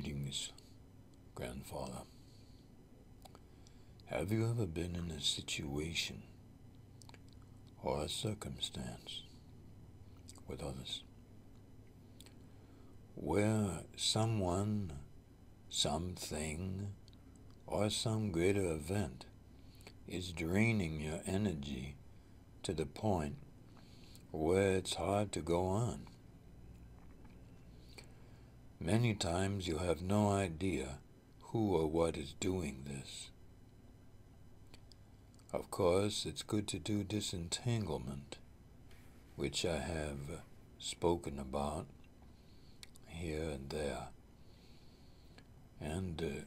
Greetings, grandfather. Have you ever been in a situation or a circumstance with others where someone, something, or some greater event is draining your energy to the point where it's hard to go on? Many times you have no idea who or what is doing this. Of course, it's good to do disentanglement, which I have spoken about here and there. And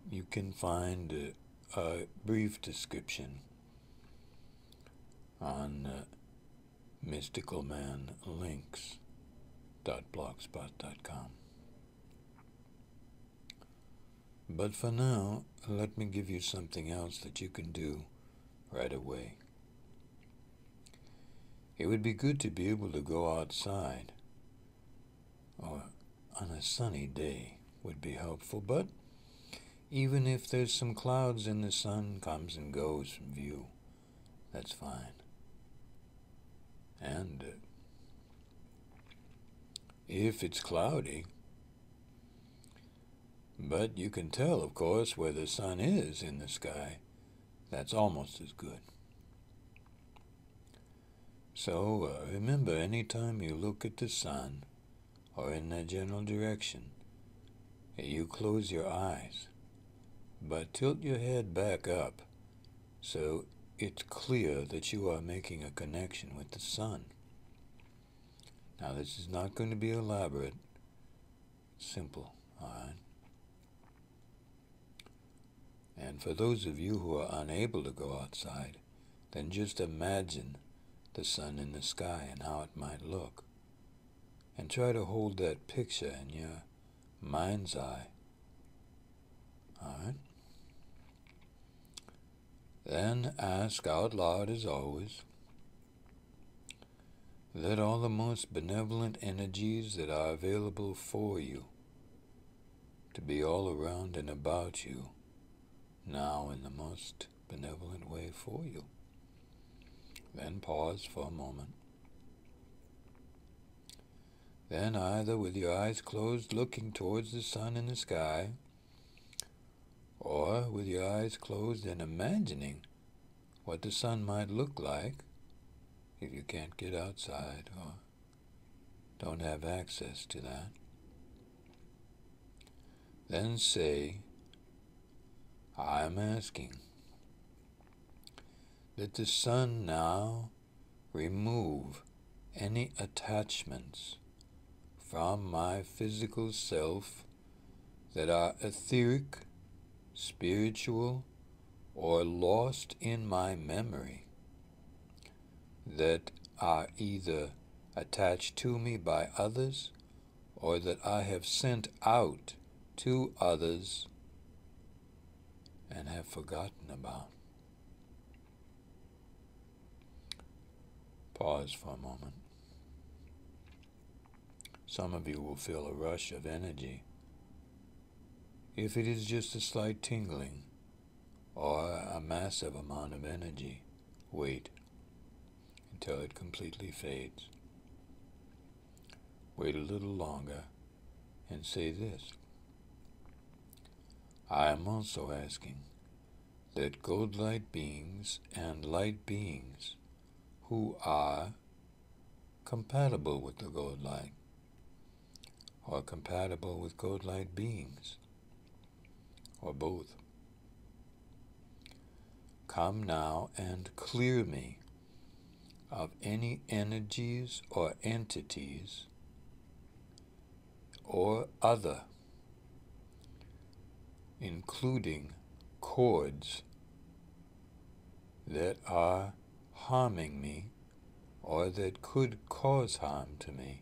you can find a brief description on mysticalmanlinks.blogspot.com. But for now, let me give you something else that you can do right away. It would be good to be able to go outside, or on a sunny day would be helpful, but even if there's some clouds and the sun comes and goes from view, that's fine. And if it's cloudy, but you can tell, of course, where the sun is in the sky, that's almost as good. So remember, anytime you look at the sun, or in that general direction, you close your eyes, but tilt your head back up so it's clear that you are making a connection with the sun. Now, this is not going to be elaborate, simple, all right? And for those of you who are unable to go outside, then just imagine the sun in the sky and how it might look. And try to hold that picture in your mind's eye. All right? Then ask out loud, as always, that all the most benevolent energies that are available for you to be all around and about you now in the most benevolent way for you. Then pause for a moment. Then either with your eyes closed looking towards the sun in the sky, or with your eyes closed and imagining what the sun might look like if you can't get outside or don't have access to that. Then say, I'm asking that the sun now remove any attachments from my physical self that are etheric, spiritual, or lost in my memory, that are either attached to me by others or that I have sent out to others and have forgotten about. Pause for a moment. Some of you will feel a rush of energy. If it is just a slight tingling or a massive amount of energy, wait until it completely fades. Wait a little longer and say this. I am also asking that gold light beings and light beings who are compatible with the gold light or compatible with gold light beings or both, come now and clear me of any energies or entities or other, including cords that are harming me or that could cause harm to me,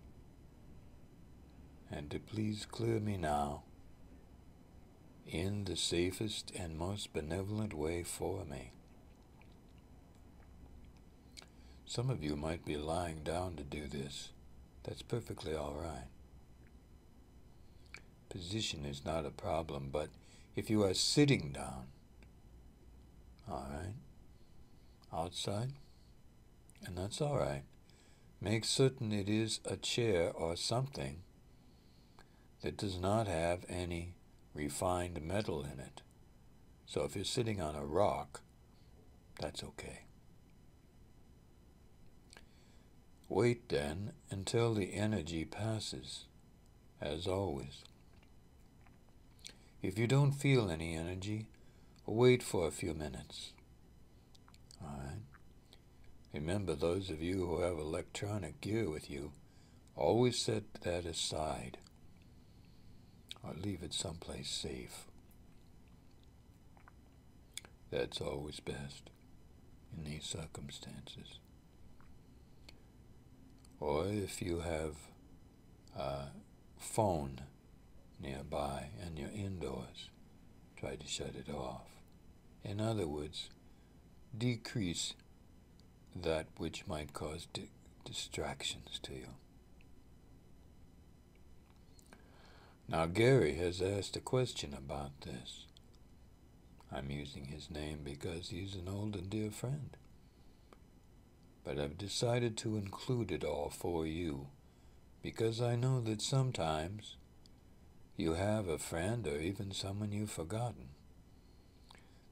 and to please clear me now in the safest and most benevolent way for me. Some of you might be lying down to do this. That's perfectly all right. position is not a problem, but if you are sitting down, all right, outside, and that's all right, make certain it is a chair or something that does not have any refined metal in it. So if you're sitting on a rock, that's okay. Wait then until the energy passes, as always. If you don't feel any energy, wait for a few minutes. All right? Remember, those of you who have electronic gear with you, always set that aside or leave it someplace safe. That's always best in these circumstances. Or if you have a phone nearby and you're indoors, try to shut it off. In other words, decrease that which might cause distractions to you. Now Gary has asked a question about this. I'm using his name because he's an old and dear friend. But I've decided to include it all for you, because I know that sometimes you have a friend or even someone you've forgotten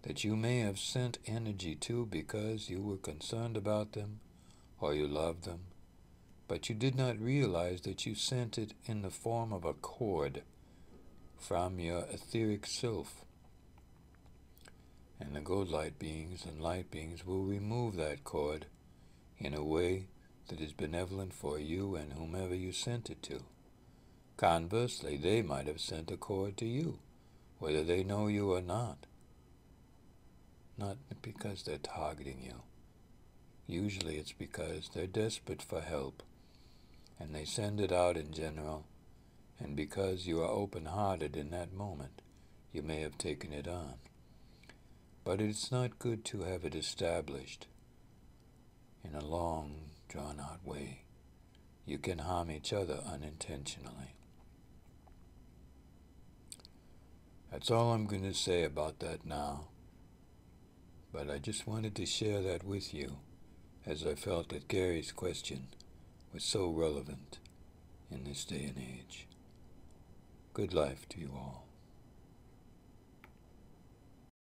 that you may have sent energy to because you were concerned about them or you loved them, but you did not realize that you sent it in the form of a cord from your etheric self. And the gold light beings and light beings will remove that cord in a way that is benevolent for you and whomever you sent it to. Conversely, they might have sent a cord to you, whether they know you or not. Not because they're targeting you. Usually it's because they're desperate for help, and they send it out in general, and because you are open-hearted in that moment, you may have taken it on. But it's not good to have it established in a long, drawn-out way. You can harm each other unintentionally. That's all I'm going to say about that now. But I just wanted to share that with you, as I felt that Gary's question was so relevant in this day and age. Good life to you all.